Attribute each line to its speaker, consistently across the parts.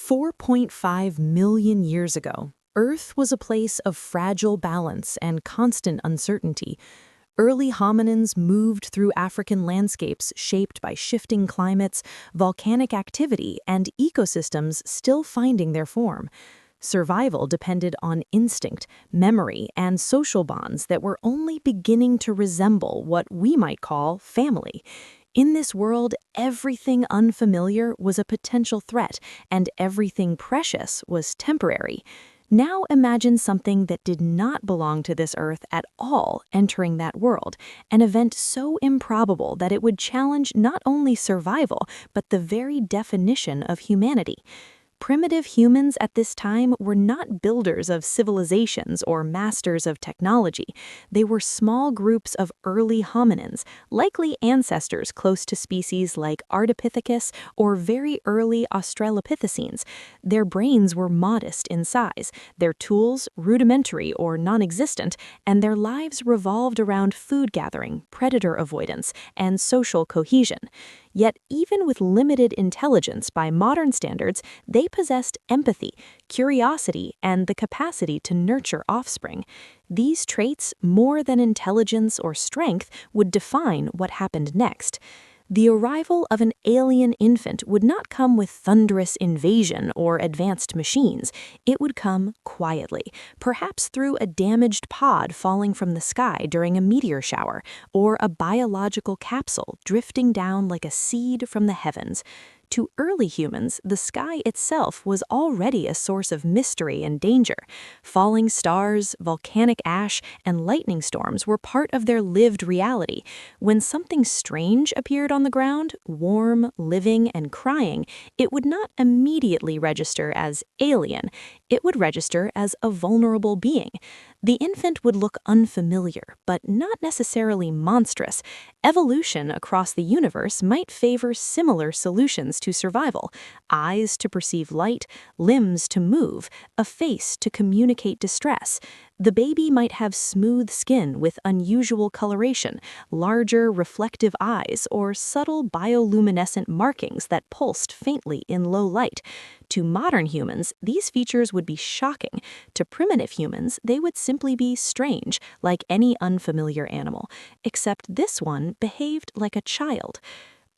Speaker 1: 4.5 million years ago, Earth was a place of fragile balance and constant uncertainty. Early hominins moved through African landscapes shaped by shifting climates, volcanic activity, and ecosystems still finding their form. Survival depended on instinct, memory, and social bonds that were only beginning to resemble what we might call family. In this world, everything unfamiliar was a potential threat, and everything precious was temporary. Now imagine something that did not belong to this earth at all entering that world, an event so improbable that it would challenge not only survival, but the very definition of humanity. Primitive humans at this time were not builders of civilizations or masters of technology. They were small groups of early hominins, likely ancestors close to species like Ardipithecus or very early Australopithecines. Their brains were modest in size, their tools rudimentary or non-existent, and their lives revolved around food gathering, predator avoidance, and social cohesion. Yet, even with limited intelligence by modern standards, they possessed empathy, curiosity, and the capacity to nurture offspring. These traits, more than intelligence or strength, would define what happened next. The arrival of an alien infant would not come with thunderous invasion or advanced machines. It would come quietly, perhaps through a damaged pod falling from the sky during a meteor shower, or a biological capsule drifting down like a seed from the heavens. To early humans, the sky itself was already a source of mystery and danger. Falling stars, volcanic ash, and lightning storms were part of their lived reality. When something strange appeared on the ground, warm, living, and crying, it would not immediately register as alien. It would register as a vulnerable being. The infant would look unfamiliar, but not necessarily monstrous. Evolution across the universe might favor similar solutions to survival: eyes to perceive light, limbs to move, a face to communicate distress. The baby might have smooth skin with unusual coloration, larger reflective eyes, or subtle bioluminescent markings that pulsed faintly in low light. To modern humans, these features would be shocking. To primitive humans, they would simply be strange, like any unfamiliar animal, except this one behaved like a child.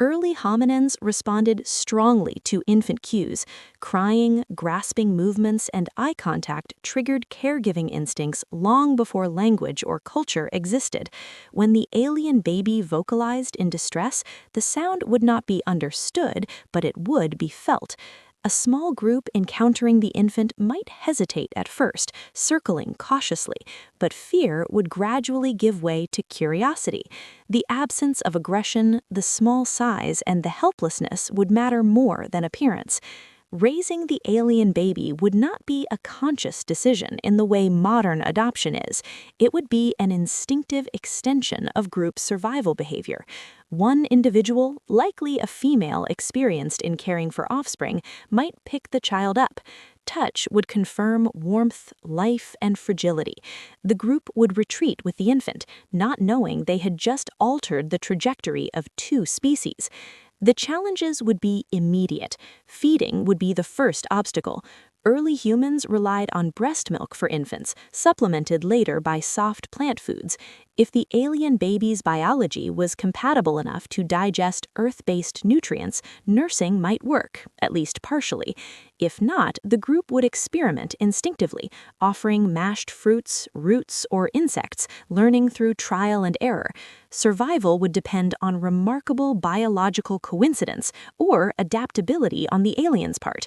Speaker 1: Early hominins responded strongly to infant cues. Crying, grasping movements, and eye contact triggered caregiving instincts long before language or culture existed. When the alien baby vocalized in distress, the sound would not be understood, but it would be felt. A small group encountering the infant might hesitate at first, circling cautiously, but fear would gradually give way to curiosity. The absence of aggression, the small size, and the helplessness would matter more than appearance. Raising the alien baby would not be a conscious decision in the way modern adoption is. It would be an instinctive extension of group survival behavior. One individual, likely a female experienced in caring for offspring, might pick the child up. Touch would confirm warmth, life, and fragility. The group would retreat with the infant, not knowing they had just altered the trajectory of two species. The challenges would be immediate. Feeding would be the first obstacle. Early humans relied on breast milk for infants, supplemented later by soft plant foods. If the alien baby's biology was compatible enough to digest Earth-based nutrients, nursing might work, at least partially. If not, the group would experiment instinctively, offering mashed fruits, roots, or insects, learning through trial and error. Survival would depend on remarkable biological coincidence or adaptability on the alien's part.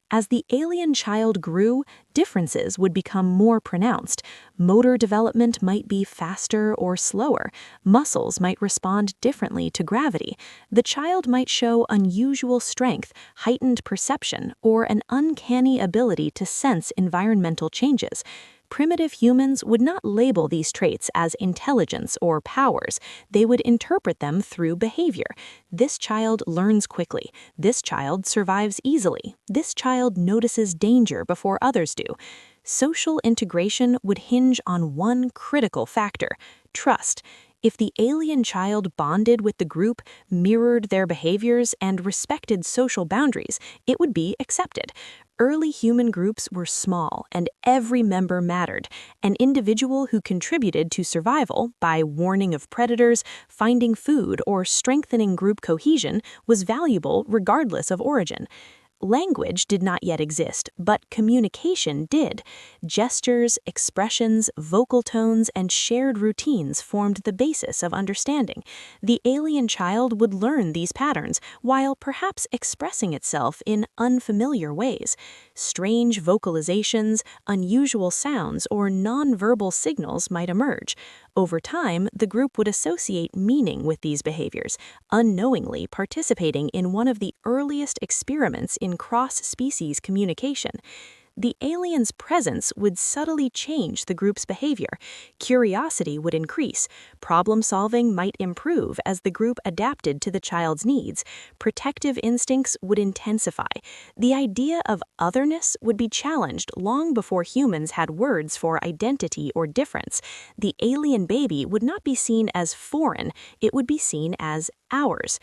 Speaker 1: As the alien child grew, differences would become more pronounced. Motor development might be faster or slower. Muscles might respond differently to gravity. The child might show unusual strength, heightened perception, or an uncanny ability to sense environmental changes. Primitive humans would not label these traits as intelligence or powers. They would interpret them through behavior. This child learns quickly. This child survives easily. This child notices danger before others do. Social integration would hinge on one critical factor: trust. If the alien child bonded with the group, mirrored their behaviors, and respected social boundaries, it would be accepted. Early human groups were small, and every member mattered. An individual who contributed to survival by warning of predators, finding food, or strengthening group cohesion was valuable regardless of origin. Language did not yet exist, but communication did. Gestures, expressions, vocal tones, and shared routines formed the basis of understanding. The alien child would learn these patterns while perhaps expressing itself in unfamiliar ways. Strange vocalizations, unusual sounds, or nonverbal signals might emerge. Over time, the group would associate meaning with these behaviors, unknowingly participating in one of the earliest experiments in cross-species communication. The alien's presence would subtly change the group's behavior. Curiosity would increase. Problem-solving might improve as the group adapted to the child's needs. Protective instincts would intensify. The idea of otherness would be challenged long before humans had words for identity or difference. The alien baby would not be seen as foreign, it would be seen as ours.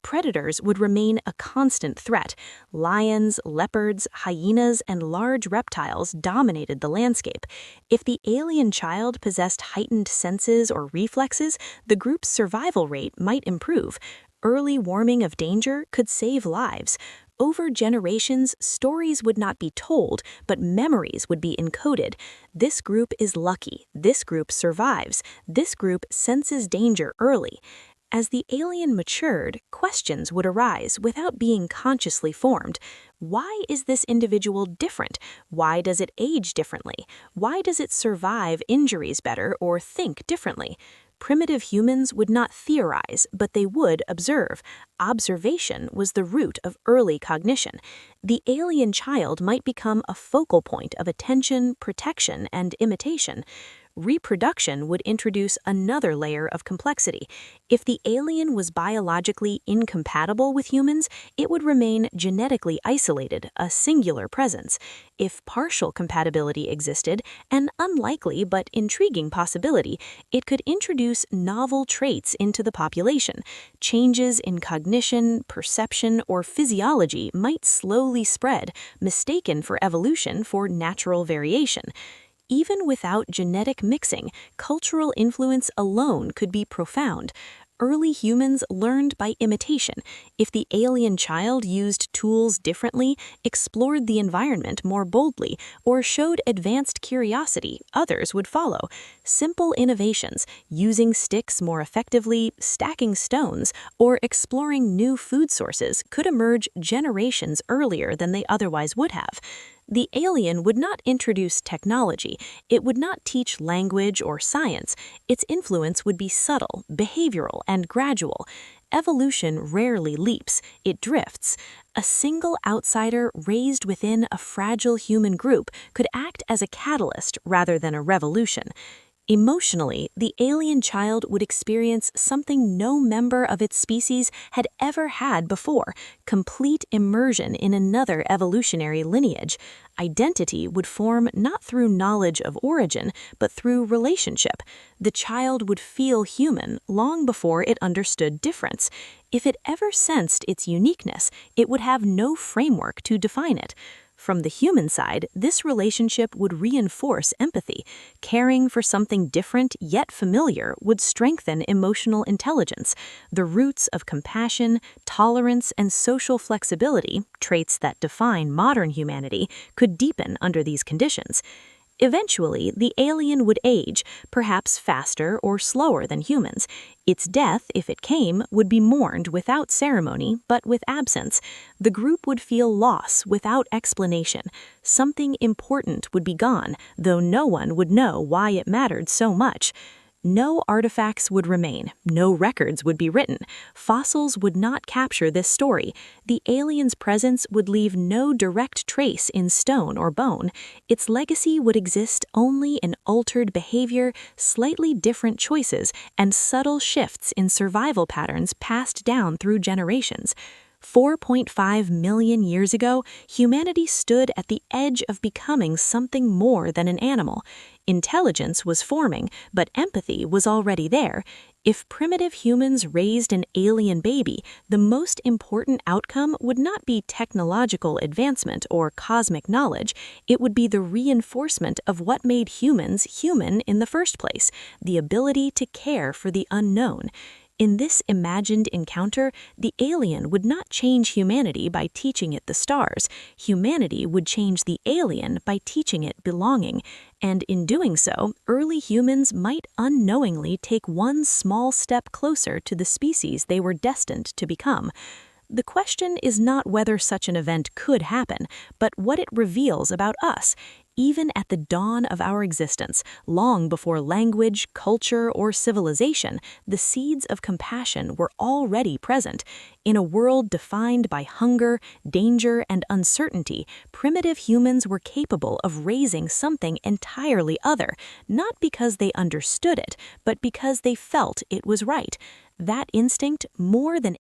Speaker 1: Predators would remain a constant threat. Lions, leopards, hyenas, and large reptiles dominated the landscape. If the alien child possessed heightened senses or reflexes, the group's survival rate might improve. Early warning of danger could save lives. Over generations, stories would not be told, but memories would be encoded. This group is lucky. This group survives. This group senses danger early. As the alien matured, questions would arise without being consciously formed. Why is this individual different? Why does it age differently? Why does it survive injuries better or think differently? Primitive humans would not theorize, but they would observe. Observation was the root of early cognition. The alien child might become a focal point of attention, protection, and imitation. Reproduction would introduce another layer of complexity. If the alien was biologically incompatible with humans, it would remain genetically isolated, a singular presence. If partial compatibility existed, an unlikely but intriguing possibility, it could introduce novel traits into the population. Changes in cognition, perception, or physiology might slowly spread, mistaken for evolution for natural variation. Even without genetic mixing, cultural influence alone could be profound. Early humans learned by imitation. If the alien child used tools differently, explored the environment more boldly, or showed advanced curiosity, others would follow. Simple innovations, using sticks more effectively, stacking stones, or exploring new food sources could emerge generations earlier than they otherwise would have. The alien would not introduce technology, it would not teach language or science. Its influence would be subtle, behavioral, and gradual. Evolution rarely leaps, it drifts. A single outsider raised within a fragile human group could act as a catalyst rather than a revolution. Emotionally, the alien child would experience something no member of its species had ever had before: complete immersion in another evolutionary lineage. Identity would form not through knowledge of origin, but through relationship. The child would feel human long before it understood difference. If it ever sensed its uniqueness, it would have no framework to define it. From the human side, this relationship would reinforce empathy. Caring for something different yet familiar would strengthen emotional intelligence. The roots of compassion, tolerance, and social flexibility, traits that define modern humanity, could deepen under these conditions. Eventually, the alien would age, perhaps faster or slower than humans. Its death, if it came, would be mourned without ceremony, but with absence. The group would feel loss without explanation. Something important would be gone, though no one would know why it mattered so much. No artifacts would remain, no records would be written. Fossils would not capture this story. The alien's presence would leave no direct trace in stone or bone. Its legacy would exist only in altered behavior, slightly different choices, and subtle shifts in survival patterns passed down through generations. 4.5 million years ago, humanity stood at the edge of becoming something more than an animal. Intelligence was forming, but empathy was already there. If primitive humans raised an alien baby, the most important outcome would not be technological advancement or cosmic knowledge. It would be the reinforcement of what made humans human in the first place, the ability to care for the unknown. In this imagined encounter, the alien would not change humanity by teaching it the stars. Humanity would change the alien by teaching it belonging. And in doing so, early humans might unknowingly take one small step closer to the species they were destined to become. The question is not whether such an event could happen, but what it reveals about us. Even at the dawn of our existence, long before language, culture, or civilization, the seeds of compassion were already present. In a world defined by hunger, danger, and uncertainty, primitive humans were capable of raising something entirely other, not because they understood it, but because they felt it was right. That instinct, more than